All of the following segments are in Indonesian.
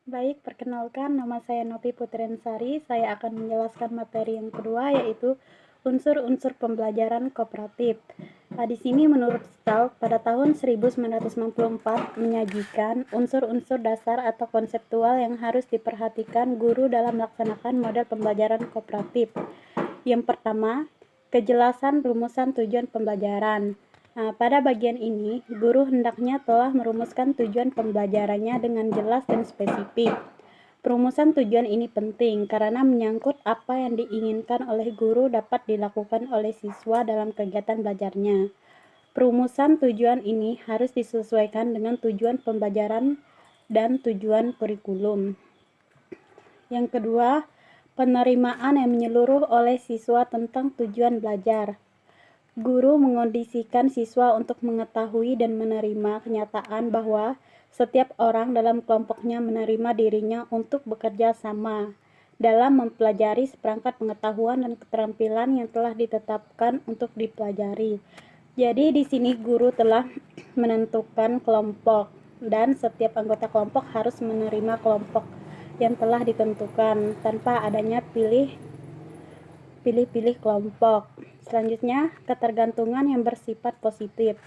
Baik, perkenalkan nama saya Novi Putrensari. Saya akan menjelaskan materi yang kedua, yaitu unsur-unsur pembelajaran kooperatif. Di sini menurut Stahl pada tahun 1994 menyajikan unsur-unsur dasar atau konseptual yang harus diperhatikan guru dalam melaksanakan model pembelajaran kooperatif. Yang pertama, kejelasan rumusan tujuan pembelajaran. Pada bagian ini, guru hendaknya telah merumuskan tujuan pembelajarannya dengan jelas dan spesifik. Perumusan tujuan ini penting karena menyangkut apa yang diinginkan oleh guru dapat dilakukan oleh siswa dalam kegiatan belajarnya. Perumusan tujuan ini harus disesuaikan dengan tujuan pembelajaran dan tujuan kurikulum. Yang kedua, penerimaan yang menyeluruh oleh siswa tentang tujuan belajar. Guru mengondisikan siswa untuk mengetahui dan menerima kenyataan bahwa setiap orang dalam kelompoknya menerima dirinya untuk bekerja sama dalam mempelajari seperangkat pengetahuan dan keterampilan yang telah ditetapkan untuk dipelajari. Jadi di sini guru telah menentukan kelompok dan setiap anggota kelompok harus menerima kelompok yang telah ditentukan tanpa adanya pilih-pilih kelompok. Selanjutnya, ketergantungan yang bersifat positif.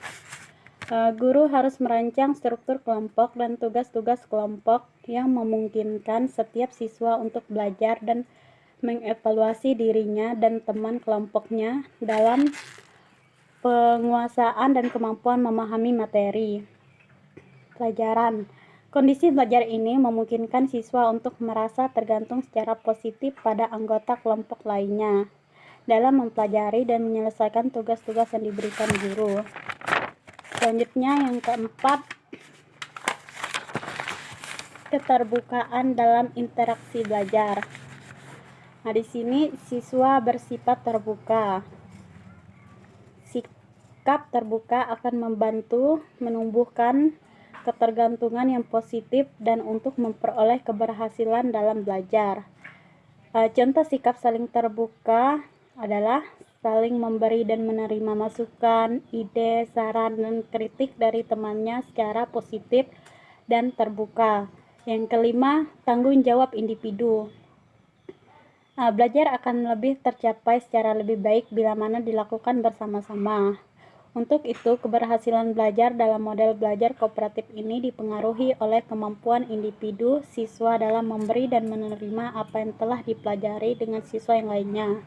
Guru harus merancang struktur kelompok dan tugas-tugas kelompok yang memungkinkan setiap siswa untuk belajar dan mengevaluasi dirinya dan teman kelompoknya dalam penguasaan dan kemampuan memahami materi pelajaran. Kondisi belajar ini memungkinkan siswa untuk merasa tergantung secara positif pada anggota kelompok lainnya dalam mempelajari dan menyelesaikan tugas-tugas yang diberikan guru. Selanjutnya yang keempat, keterbukaan dalam interaksi belajar. Di sini siswa bersifat terbuka. Sikap terbuka akan membantu menumbuhkan ketergantungan yang positif dan untuk memperoleh keberhasilan dalam belajar. Contoh sikap saling terbuka adalah saling memberi dan menerima masukan, ide, saran, dan kritik dari temannya secara positif dan terbuka. Yang kelima, tanggung jawab individu. Belajar akan lebih tercapai secara lebih baik bila mana dilakukan bersama-sama. Untuk itu, keberhasilan belajar dalam model belajar kooperatif ini dipengaruhi oleh kemampuan individu siswa dalam memberi dan menerima apa yang telah dipelajari dengan siswa yang lainnya.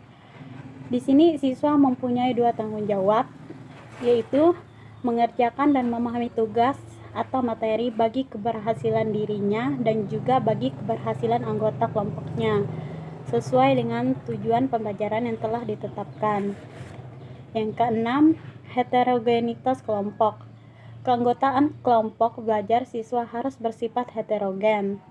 Di sini siswa mempunyai dua tanggung jawab, yaitu mengerjakan dan memahami tugas atau materi bagi keberhasilan dirinya dan juga bagi keberhasilan anggota kelompoknya, sesuai dengan tujuan pembelajaran yang telah ditetapkan. Yang keenam, heterogenitas kelompok. Keanggotaan kelompok belajar siswa harus bersifat heterogen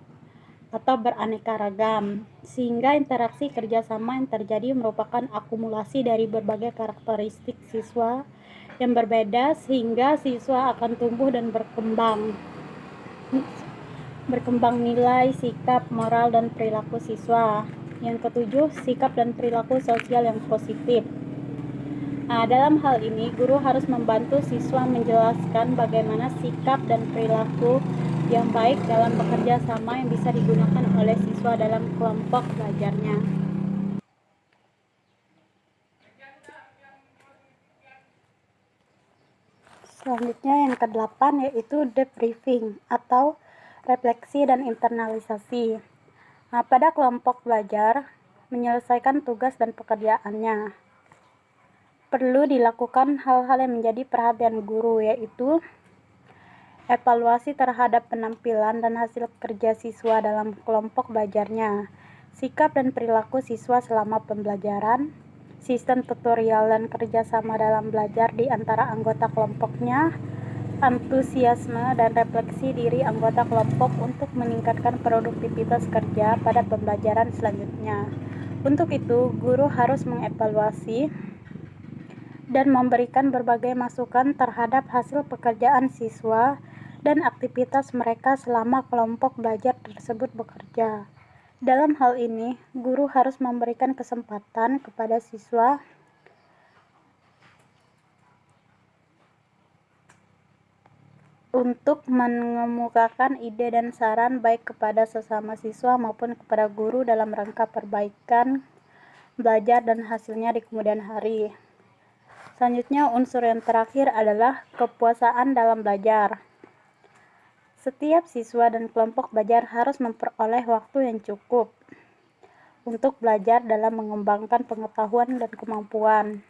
atau beraneka ragam, sehingga interaksi kerjasama yang terjadi merupakan akumulasi dari berbagai karakteristik siswa yang berbeda, sehingga siswa akan tumbuh dan berkembang nilai, sikap, moral, dan perilaku siswa. Yang ketujuh, sikap dan perilaku sosial yang positif. Dalam hal ini, guru harus membantu siswa menjelaskan bagaimana sikap dan perilaku yang baik dalam bekerja sama yang bisa digunakan oleh siswa dalam kelompok belajarnya. Selanjutnya yang kedelapan yaitu debriefing atau refleksi dan internalisasi. Pada kelompok belajar, menyelesaikan tugas dan pekerjaannya, perlu dilakukan hal-hal yang menjadi perhatian guru, yaitu evaluasi terhadap penampilan dan hasil kerja siswa dalam kelompok belajarnya, sikap dan perilaku siswa selama pembelajaran, sistem tutorial dan kerjasama dalam belajar di antara anggota kelompoknya, antusiasme dan refleksi diri anggota kelompok untuk meningkatkan produktivitas kerja pada pembelajaran selanjutnya. Untuk itu, guru harus mengevaluasi dan memberikan berbagai masukan terhadap hasil pekerjaan siswa dan aktivitas mereka selama kelompok belajar tersebut bekerja. Dalam hal ini, guru harus memberikan kesempatan kepada siswa untuk mengemukakan ide dan saran baik kepada sesama siswa maupun kepada guru dalam rangka perbaikan belajar dan hasilnya di kemudian hari. Selanjutnya, unsur yang terakhir adalah kepuasaan dalam belajar. Setiap siswa dan kelompok belajar harus memperoleh waktu yang cukup untuk belajar dalam mengembangkan pengetahuan dan kemampuan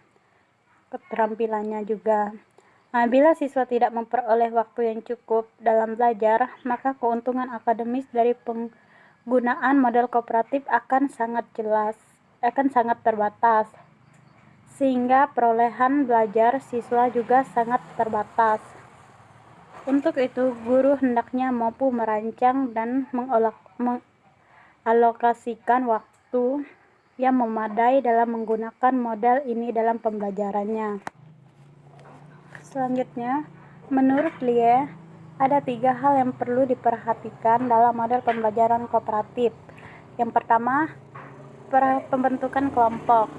keterampilannya juga. Bila siswa tidak memperoleh waktu yang cukup dalam belajar, maka keuntungan akademis dari penggunaan model kooperatif akan sangat terbatas, sehingga perolehan belajar siswa juga sangat terbatas. Untuk itu, guru hendaknya mampu merancang dan mengalokasikan waktu yang memadai dalam menggunakan model ini dalam pembelajarannya. Selanjutnya, menurut Lie, ada 3 hal yang perlu diperhatikan dalam model pembelajaran kooperatif. Yang pertama, pembentukan kelompok.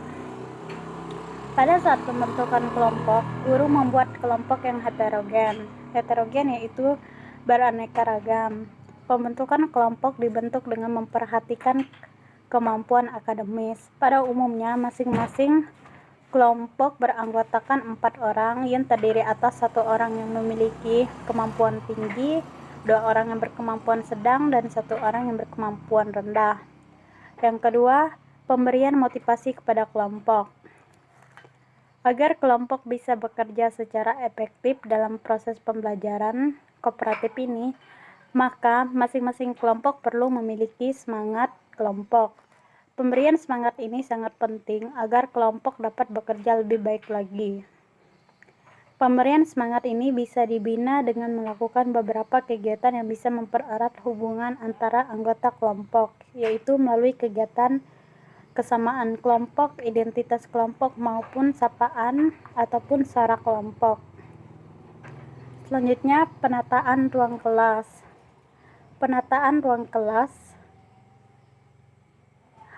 Pada saat pembentukan kelompok, guru membuat kelompok yang heterogen. Heterogen yaitu beraneka ragam. Pembentukan kelompok dibentuk dengan memperhatikan kemampuan akademis. Pada umumnya, masing-masing kelompok beranggotakan 4 orang yang terdiri atas 1 orang yang memiliki kemampuan tinggi, 2 orang yang berkemampuan sedang, dan 1 orang yang berkemampuan rendah. Yang kedua, pemberian motivasi kepada kelompok. Agar kelompok bisa bekerja secara efektif dalam proses pembelajaran kooperatif ini, maka masing-masing kelompok perlu memiliki semangat kelompok. Pemberian semangat ini sangat penting agar kelompok dapat bekerja lebih baik lagi. Pemberian semangat ini bisa dibina dengan melakukan beberapa kegiatan yang bisa mempererat hubungan antara anggota kelompok, yaitu melalui kegiatan kesamaan kelompok, identitas kelompok, maupun sapaan ataupun suara kelompok. Selanjutnya, penataan ruang kelas. Penataan ruang kelas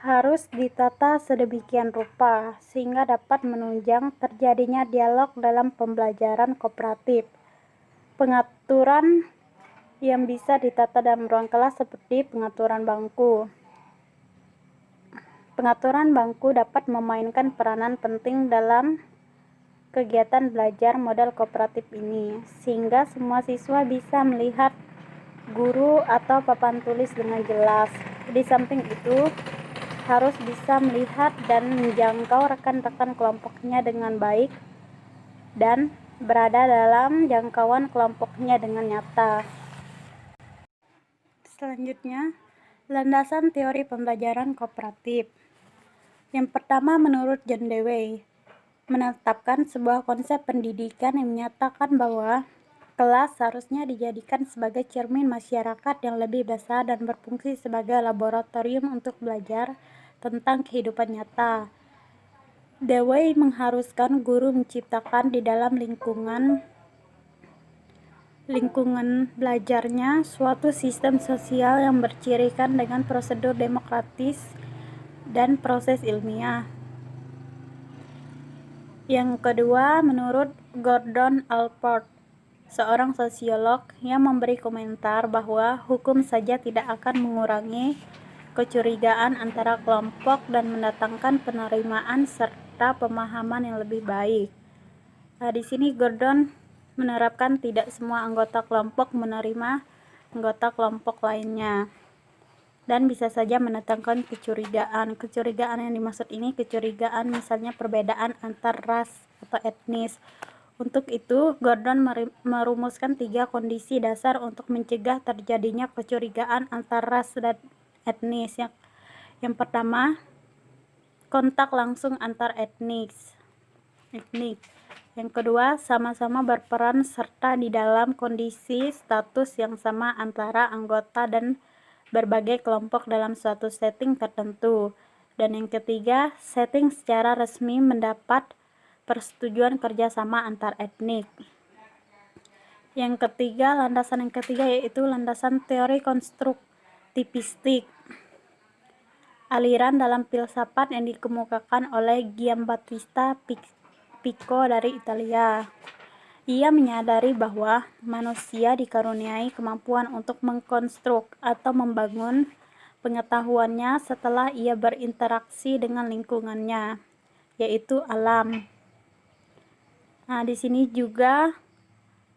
harus ditata sedemikian rupa sehingga dapat menunjang terjadinya dialog dalam pembelajaran kooperatif. Pengaturan yang bisa ditata dalam ruang kelas seperti pengaturan bangku. Pengaturan bangku dapat memainkan peranan penting dalam kegiatan belajar model kooperatif ini, sehingga semua siswa bisa melihat guru atau papan tulis dengan jelas. Di samping itu, harus bisa melihat dan menjangkau rekan-rekan kelompoknya dengan baik dan berada dalam jangkauan kelompoknya dengan nyata. Selanjutnya, landasan teori pembelajaran kooperatif. Yang pertama, menurut John Dewey, menetapkan sebuah konsep pendidikan yang menyatakan bahwa kelas seharusnya dijadikan sebagai cermin masyarakat yang lebih besar dan berfungsi sebagai laboratorium untuk belajar tentang kehidupan nyata. Dewey mengharuskan guru menciptakan di dalam lingkungan belajarnya suatu sistem sosial yang bercirikan dengan prosedur demokratis dan proses ilmiah. Yang kedua, menurut Gordon Allport, seorang sosiolog yang memberi komentar bahwa hukum saja tidak akan mengurangi kecurigaan antara kelompok dan mendatangkan penerimaan serta pemahaman yang lebih baik. Di sini Gordon menerapkan tidak semua anggota kelompok menerima anggota kelompok lainnya dan bisa saja mendatangkan kecurigaan. Kecurigaan yang dimaksud ini kecurigaan misalnya perbedaan antar ras atau etnis. Untuk itu, Gordon merumuskan 3 kondisi dasar untuk mencegah terjadinya kecurigaan antar ras dan etnis. Yang pertama, kontak langsung antar etnik. Yang kedua, sama-sama berperan serta di dalam kondisi status yang sama antara anggota dan berbagai kelompok dalam suatu setting tertentu. Dan yang ketiga, setting secara resmi mendapat persetujuan kerjasama antar etnik. Landasan yang ketiga yaitu landasan teori konstruktivistik, aliran dalam filsafat yang dikemukakan oleh Giambattista Pico dari Italia, Ia menyadari bahwa manusia dikaruniai kemampuan untuk mengkonstruk atau membangun pengetahuannya setelah ia berinteraksi dengan lingkungannya, yaitu alam. Nah, di sini juga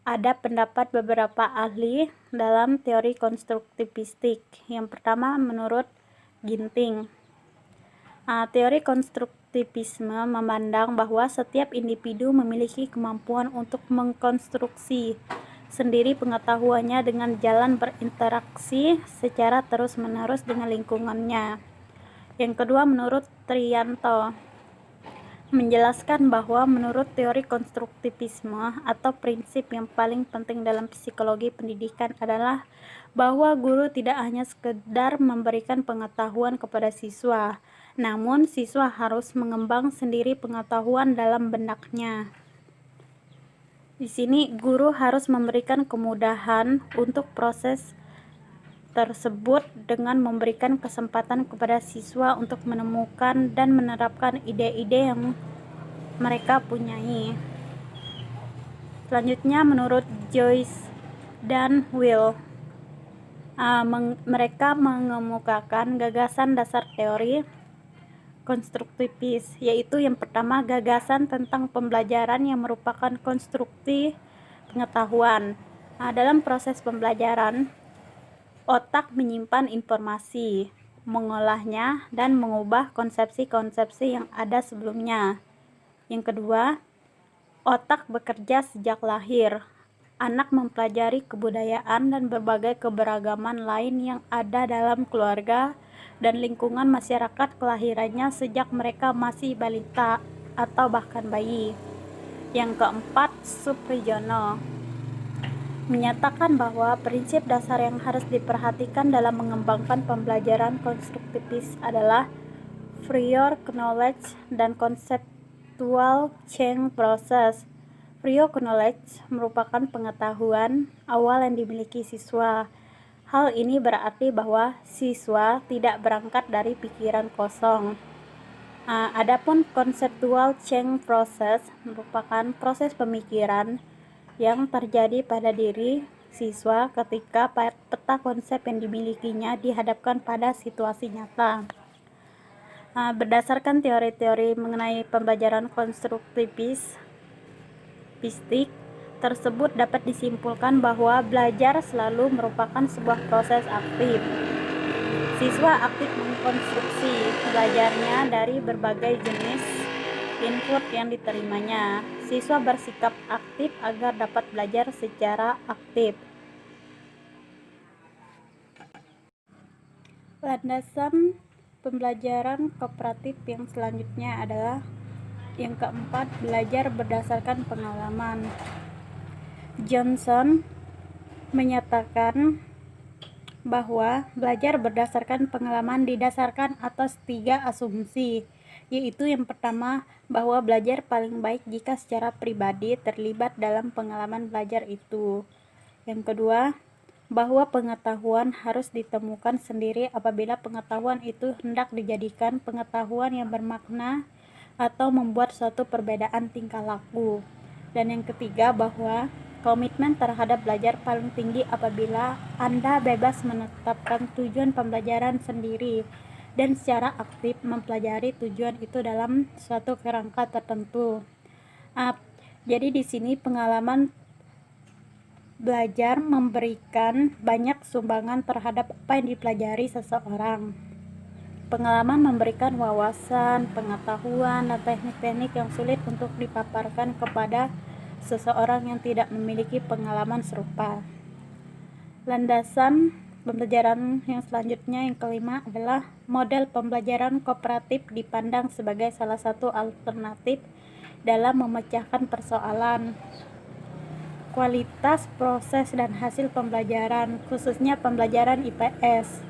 ada pendapat beberapa ahli dalam teori konstruktivistik. Yang pertama menurut Ginting. Teori konstruktivisme memandang bahwa setiap individu memiliki kemampuan untuk mengkonstruksi sendiri pengetahuannya dengan jalan berinteraksi secara terus-menerus dengan lingkungannya. Yang kedua menurut Trianto menjelaskan bahwa menurut teori konstruktivisme atau prinsip yang paling penting dalam psikologi pendidikan adalah bahwa guru tidak hanya sekedar memberikan pengetahuan kepada siswa, namun siswa harus mengembang sendiri pengetahuan dalam benaknya. Di sini guru harus memberikan kemudahan untuk proses tersebut dengan memberikan kesempatan kepada siswa untuk menemukan dan menerapkan ide-ide yang mereka punyai. Selanjutnya menurut Joyce dan Will, mereka mengemukakan gagasan dasar teori konstruktivis, yaitu yang pertama gagasan tentang pembelajaran yang merupakan konstruksi pengetahuan. Dalam proses pembelajaran, otak menyimpan informasi, mengolahnya, dan mengubah konsepsi-konsepsi yang ada sebelumnya. Yang kedua, otak bekerja sejak lahir. Anak mempelajari kebudayaan dan berbagai keberagaman lain yang ada dalam keluarga dan lingkungan masyarakat kelahirannya sejak mereka masih balita atau bahkan bayi. Yang keempat, Supriyono menyatakan bahwa prinsip dasar yang harus diperhatikan dalam mengembangkan pembelajaran konstruktivis adalah prior knowledge dan conceptual change process. Prior knowledge merupakan pengetahuan awal yang dimiliki siswa. Hal ini berarti bahwa siswa tidak berangkat dari pikiran kosong. Adapun conceptual change process merupakan proses pemikiran yang terjadi pada diri siswa ketika peta konsep yang dimilikinya dihadapkan pada situasi nyata. Berdasarkan teori-teori mengenai pembelajaran konstruktivistik tersebut dapat disimpulkan bahwa belajar selalu merupakan sebuah proses aktif. Siswa aktif mengkonstruksi belajarnya dari berbagai jenis input yang diterimanya. Siswa bersikap aktif agar dapat belajar secara aktif. Landasan pembelajaran kooperatif yang selanjutnya adalah yang keempat, belajar berdasarkan pengalaman. Johnson menyatakan bahwa belajar berdasarkan pengalaman didasarkan atas 3 asumsi, yaitu yang pertama, bahwa belajar paling baik jika secara pribadi terlibat dalam pengalaman belajar itu. Yang kedua, bahwa pengetahuan harus ditemukan sendiri apabila pengetahuan itu hendak dijadikan pengetahuan yang bermakna atau membuat suatu perbedaan tingkah laku. Dan yang ketiga, bahwa komitmen terhadap belajar paling tinggi apabila Anda bebas menetapkan tujuan pembelajaran sendiri dan secara aktif mempelajari tujuan itu dalam suatu kerangka tertentu. Jadi di sini pengalaman belajar memberikan banyak sumbangan terhadap apa yang dipelajari seseorang. Pengalaman memberikan wawasan, pengetahuan, dan teknik-teknik yang sulit untuk dipaparkan kepada seseorang yang tidak memiliki pengalaman serupa. Landasan pembelajaran yang selanjutnya, yang kelima, adalah model pembelajaran kooperatif dipandang sebagai salah satu alternatif dalam memecahkan persoalan kualitas proses dan hasil pembelajaran, khususnya pembelajaran IPS.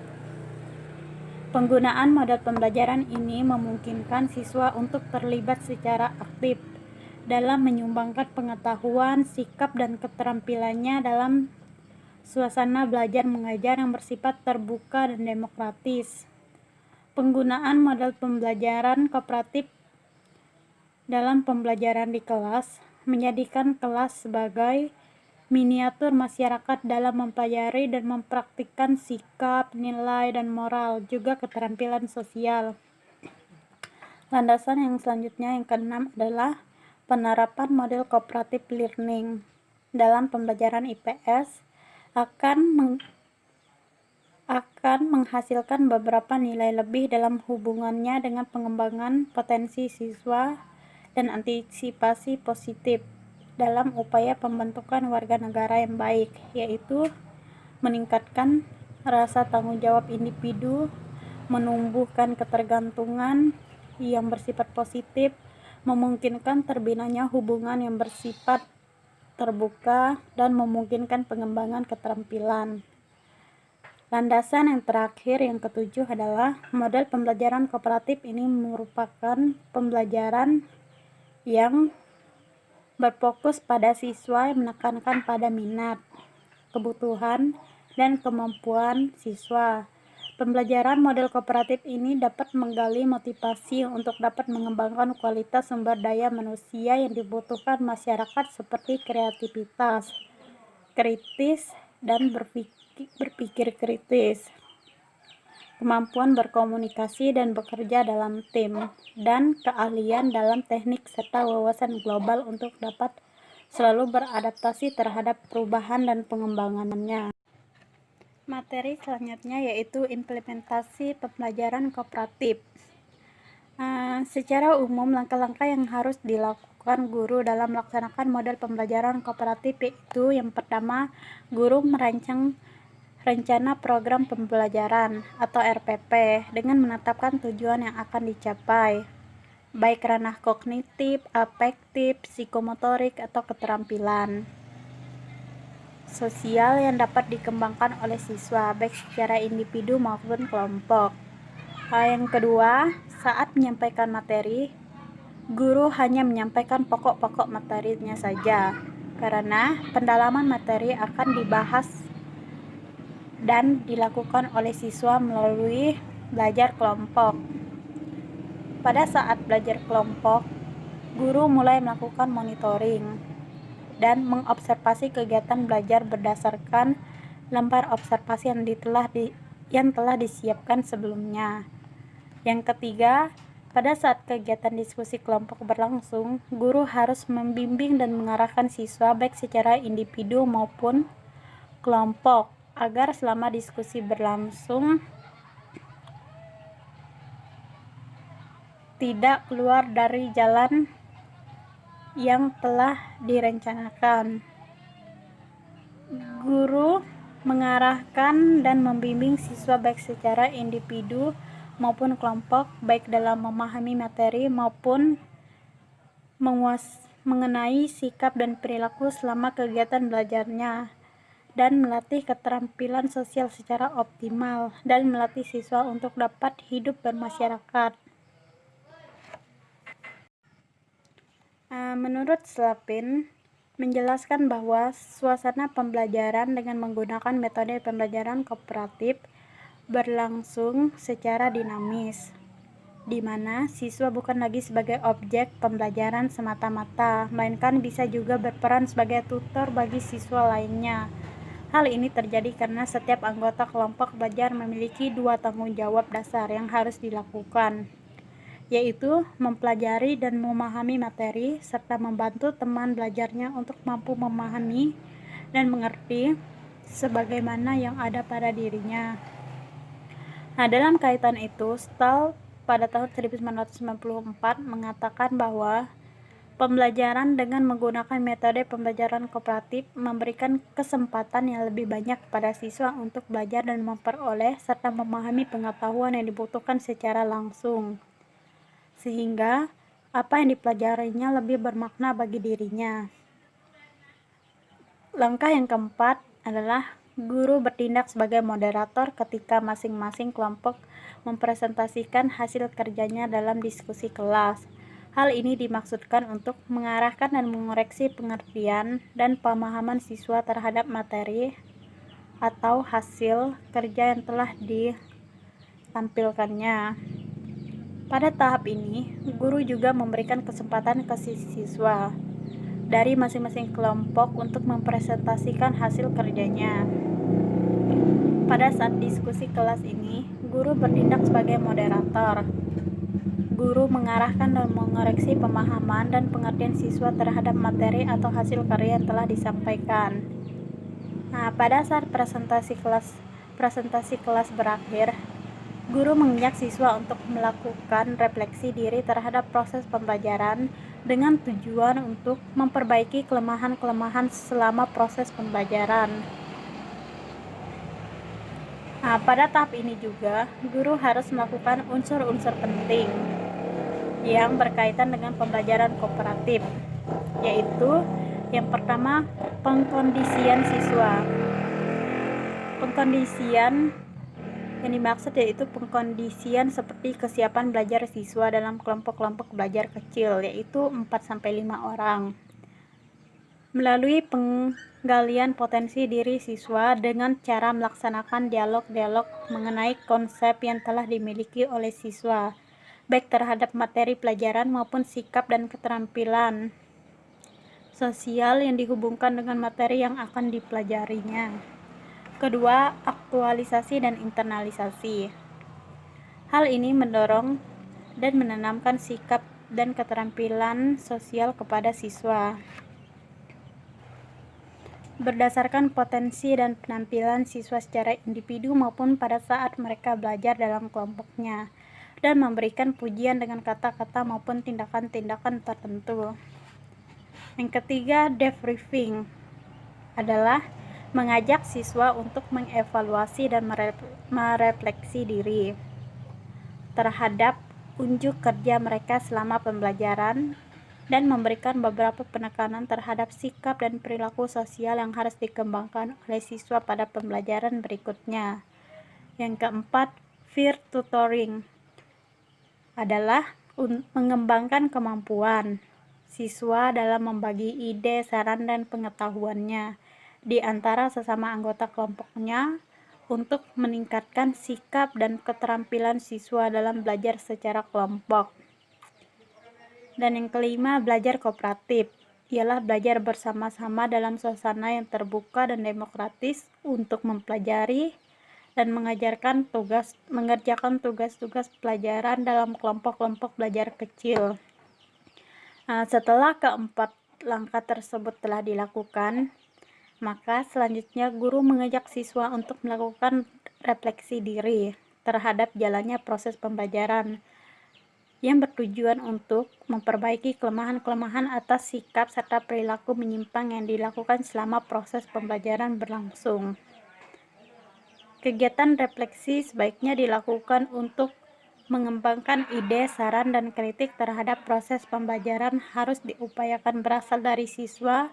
Penggunaan model pembelajaran ini memungkinkan siswa untuk terlibat secara aktif dalam menyumbangkan pengetahuan, sikap, dan keterampilannya dalam suasana belajar mengajar yang bersifat terbuka dan demokratis. Penggunaan model pembelajaran kooperatif dalam pembelajaran di kelas menjadikan kelas sebagai miniatur masyarakat dalam mempelajari dan mempraktikkan sikap, nilai, dan moral, juga keterampilan sosial. Landasan yang selanjutnya, yang keenam, adalah penerapan model cooperative learning. Dalam pembelajaran IPS akan menghasilkan beberapa nilai lebih dalam hubungannya dengan pengembangan potensi siswa dan antisipasi positif dalam upaya pembentukan warga negara yang baik, yaitu meningkatkan rasa tanggung jawab individu, menumbuhkan ketergantungan yang bersifat positif, memungkinkan terbinanya hubungan yang bersifat terbuka, dan memungkinkan pengembangan keterampilan. Landasan yang terakhir, yang ketujuh, adalah model pembelajaran kooperatif. Ini merupakan pembelajaran yang berfokus pada siswa, yang menekankan pada minat, kebutuhan, dan kemampuan siswa. Pembelajaran model kooperatif ini dapat menggali motivasi untuk dapat mengembangkan kualitas sumber daya manusia yang dibutuhkan masyarakat seperti kreativitas, kritis, dan berpikir kritis, kemampuan berkomunikasi dan bekerja dalam tim, dan keahlian dalam teknik serta wawasan global untuk dapat selalu beradaptasi terhadap perubahan dan pengembangannya. Materi selanjutnya yaitu implementasi pembelajaran kooperatif. Secara umum, langkah-langkah yang harus dilakukan guru dalam melaksanakan model pembelajaran kooperatif yaitu: yang pertama, guru merancang rencana program pembelajaran atau RPP dengan menetapkan tujuan yang akan dicapai, baik ranah kognitif, afektif, psikomotorik, atau keterampilan sosial yang dapat dikembangkan oleh siswa, baik secara individu maupun kelompok. Yang kedua, saat menyampaikan materi, guru hanya menyampaikan pokok-pokok materinya saja, karena pendalaman materi akan dibahas dan dilakukan oleh siswa melalui belajar kelompok. Pada saat belajar kelompok, guru mulai melakukan monitoring dan mengobservasi kegiatan belajar berdasarkan lembar observasi yang telah disiapkan sebelumnya. Yang ketiga, pada saat kegiatan diskusi kelompok berlangsung, guru harus membimbing dan mengarahkan siswa baik secara individu maupun kelompok agar selama diskusi berlangsung tidak keluar dari jalan yang telah direncanakan. Guru mengarahkan dan membimbing siswa baik secara individu maupun kelompok, baik dalam memahami materi maupun mengenai sikap dan perilaku selama kegiatan belajarnya, dan melatih keterampilan sosial secara optimal, dan melatih siswa untuk dapat hidup bermasyarakat. Menurut Slavin, menjelaskan bahwa suasana pembelajaran dengan menggunakan metode pembelajaran kooperatif berlangsung secara dinamis, di mana siswa bukan lagi sebagai objek pembelajaran semata-mata, melainkan bisa juga berperan sebagai tutor bagi siswa lainnya. Hal ini terjadi karena setiap anggota kelompok belajar memiliki dua tanggung jawab dasar yang harus dilakukan, yaitu mempelajari dan memahami materi, serta membantu teman belajarnya untuk mampu memahami dan mengerti sebagaimana yang ada pada dirinya. Dalam kaitan itu, Stahl pada tahun 1994 mengatakan bahwa pembelajaran dengan menggunakan metode pembelajaran kooperatif memberikan kesempatan yang lebih banyak pada siswa untuk belajar dan memperoleh serta memahami pengetahuan yang dibutuhkan secara langsung, sehingga apa yang dipelajarinya lebih bermakna bagi dirinya. Langkah yang keempat adalah guru bertindak sebagai moderator ketika masing-masing kelompok mempresentasikan hasil kerjanya dalam diskusi kelas. Hal ini dimaksudkan untuk mengarahkan dan mengoreksi pengertian dan pemahaman siswa terhadap materi atau hasil kerja yang telah ditampilkannya. Pada tahap ini, guru juga memberikan kesempatan ke siswa dari masing-masing kelompok untuk mempresentasikan hasil kerjanya. Pada saat diskusi kelas ini, guru bertindak sebagai moderator. Guru mengarahkan dan mengoreksi pemahaman dan pengertian siswa terhadap materi atau hasil karya yang telah disampaikan. Nah, pada saat presentasi kelas berakhir, guru mengajak siswa untuk melakukan refleksi diri terhadap proses pembelajaran dengan tujuan untuk memperbaiki kelemahan-kelemahan selama proses pembelajaran. Nah, pada tahap ini juga, guru harus melakukan unsur-unsur penting yang berkaitan dengan pembelajaran kooperatif, yaitu yang pertama, pengkondisian siswa. Pengkondisian yang dimaksud yaitu pengkondisian seperti kesiapan belajar siswa dalam kelompok-kelompok belajar kecil, yaitu 4-5 orang. Melalui penggalian potensi diri siswa dengan cara melaksanakan dialog-dialog mengenai konsep yang telah dimiliki oleh siswa, baik terhadap materi pelajaran maupun sikap dan keterampilan sosial yang dihubungkan dengan materi yang akan dipelajarinya. Kedua, aktualisasi dan internalisasi. Hal ini mendorong dan menanamkan sikap dan keterampilan sosial kepada siswa berdasarkan potensi dan penampilan siswa secara individu maupun pada saat mereka belajar dalam kelompoknya, dan memberikan pujian dengan kata-kata maupun tindakan-tindakan tertentu. Yang ketiga, debriefing adalah mengajak siswa untuk mengevaluasi dan merefleksi diri terhadap unjuk kerja mereka selama pembelajaran dan memberikan beberapa penekanan terhadap sikap dan perilaku sosial yang harus dikembangkan oleh siswa pada pembelajaran berikutnya. Yang keempat, peer tutoring adalah mengembangkan kemampuan siswa dalam membagi ide, saran, dan pengetahuannya di antara sesama anggota kelompoknya untuk meningkatkan sikap dan keterampilan siswa dalam belajar secara kelompok. Dan yang kelima, belajar kooperatif ialah belajar bersama-sama dalam suasana yang terbuka dan demokratis untuk mempelajari dan mengerjakan tugas-tugas pelajaran dalam kelompok-kelompok belajar kecil. Setelah keempat langkah tersebut telah dilakukan, maka selanjutnya guru mengajak siswa untuk melakukan refleksi diri terhadap jalannya proses pembelajaran yang bertujuan untuk memperbaiki kelemahan-kelemahan atas sikap serta perilaku menyimpang yang dilakukan selama proses pembelajaran berlangsung. Kegiatan refleksi sebaiknya dilakukan untuk mengembangkan ide, saran, dan kritik terhadap proses pembelajaran harus diupayakan berasal dari siswa.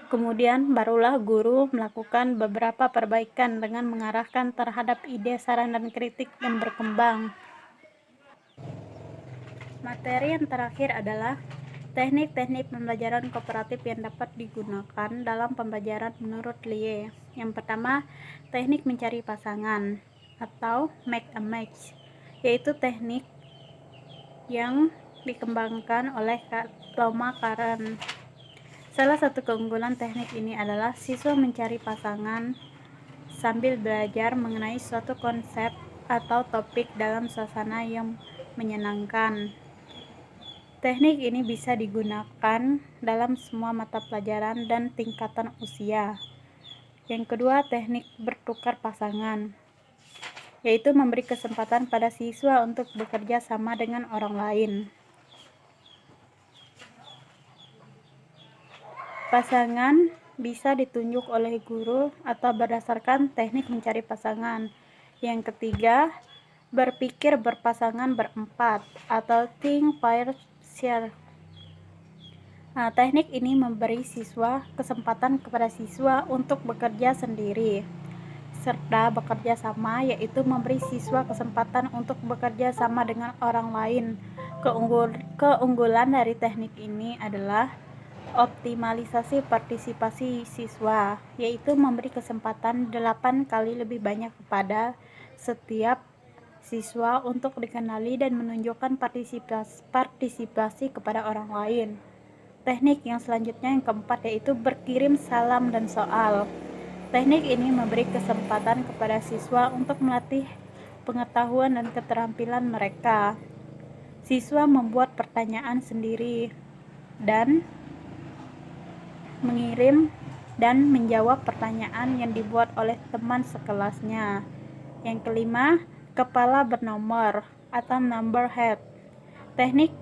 Kemudian barulah guru melakukan beberapa perbaikan dengan mengarahkan terhadap ide, saran, dan kritik yang berkembang. Materi yang terakhir adalah teknik-teknik pembelajaran kooperatif yang dapat digunakan dalam pembelajaran menurut Lie. Yang pertama, teknik mencari pasangan atau make a match, yaitu teknik yang dikembangkan oleh Loma Karen. Salah satu keunggulan teknik ini adalah siswa mencari pasangan sambil belajar mengenai suatu konsep atau topik dalam suasana yang menyenangkan. Teknik ini bisa digunakan dalam semua mata pelajaran dan tingkatan usia. Yang kedua, teknik bertukar pasangan, yaitu memberi kesempatan pada siswa untuk bekerja sama dengan orang lain. Pasangan bisa ditunjuk oleh guru atau berdasarkan teknik mencari pasangan. Yang ketiga, berpikir berpasangan berempat atau think pair share. Teknik ini memberi siswa kesempatan kepada siswa untuk bekerja sendiri serta bekerja sama, yaitu memberi siswa kesempatan untuk bekerja sama dengan orang lain. Keunggulan dari teknik ini adalah optimalisasi partisipasi siswa, yaitu memberi kesempatan 8 kali lebih banyak kepada setiap siswa untuk dikenali dan menunjukkan partisipasi kepada orang lain. Teknik yang selanjutnya yang keempat yaitu berkirim salam dan soal. Teknik ini memberi kesempatan kepada siswa untuk melatih pengetahuan dan keterampilan mereka. Siswa membuat pertanyaan sendiri dan mengirim dan menjawab pertanyaan yang dibuat oleh teman sekelasnya. Yang kelima, kepala bernomor atau number head. Teknik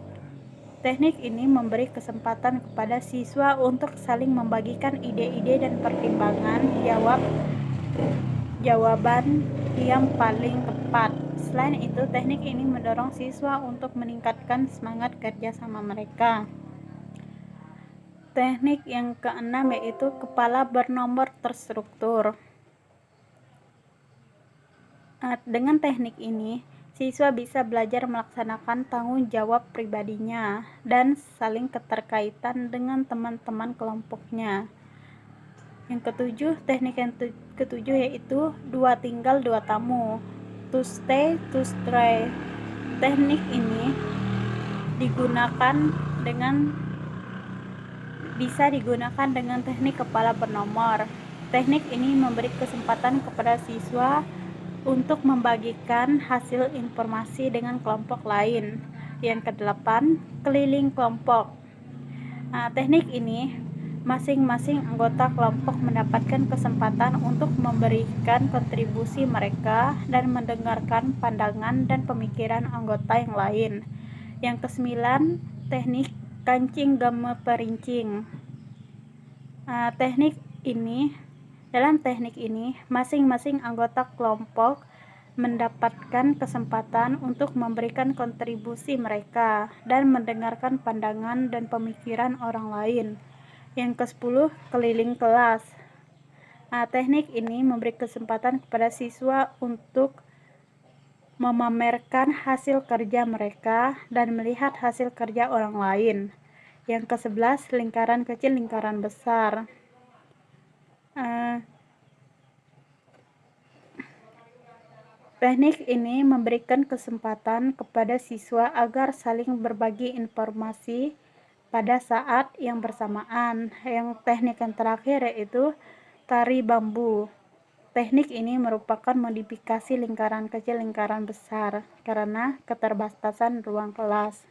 ini memberi kesempatan kepada siswa untuk saling membagikan ide-ide dan pertimbangan jawaban yang paling tepat. Selain itu, teknik ini mendorong siswa untuk meningkatkan semangat kerjasama mereka. Teknik yang keenam yaitu kepala bernomor terstruktur. Dengan teknik ini, siswa bisa belajar melaksanakan tanggung jawab pribadinya dan saling keterkaitan dengan teman-teman kelompoknya. Yang ketujuh, teknik yang ketujuh yaitu dua tinggal dua tamu. To stay, to stray. Teknik ini bisa digunakan dengan teknik kepala bernomor. Teknik ini memberi kesempatan kepada siswa untuk membagikan hasil informasi dengan kelompok lain. Yang kedelapan, keliling kelompok. Teknik ini masing-masing anggota kelompok mendapatkan kesempatan untuk memberikan kontribusi mereka dan mendengarkan pandangan dan pemikiran anggota yang lain. Yang kesembilan, teknik kancing gameperincing. Dalam teknik ini, masing-masing anggota kelompok mendapatkan kesempatan untuk memberikan kontribusi mereka dan mendengarkan pandangan dan pemikiran orang lain. Yang ke-10, keliling kelas. Teknik ini memberi kesempatan kepada siswa untuk memamerkan hasil kerja mereka dan melihat hasil kerja orang lain. Yang ke-11, lingkaran kecil, lingkaran besar. Teknik ini memberikan kesempatan kepada siswa agar saling berbagi informasi pada saat yang bersamaan. Yang teknik yang terakhir yaitu tari bambu. Teknik ini merupakan modifikasi lingkaran kecil lingkaran besar karena keterbatasan ruang kelas.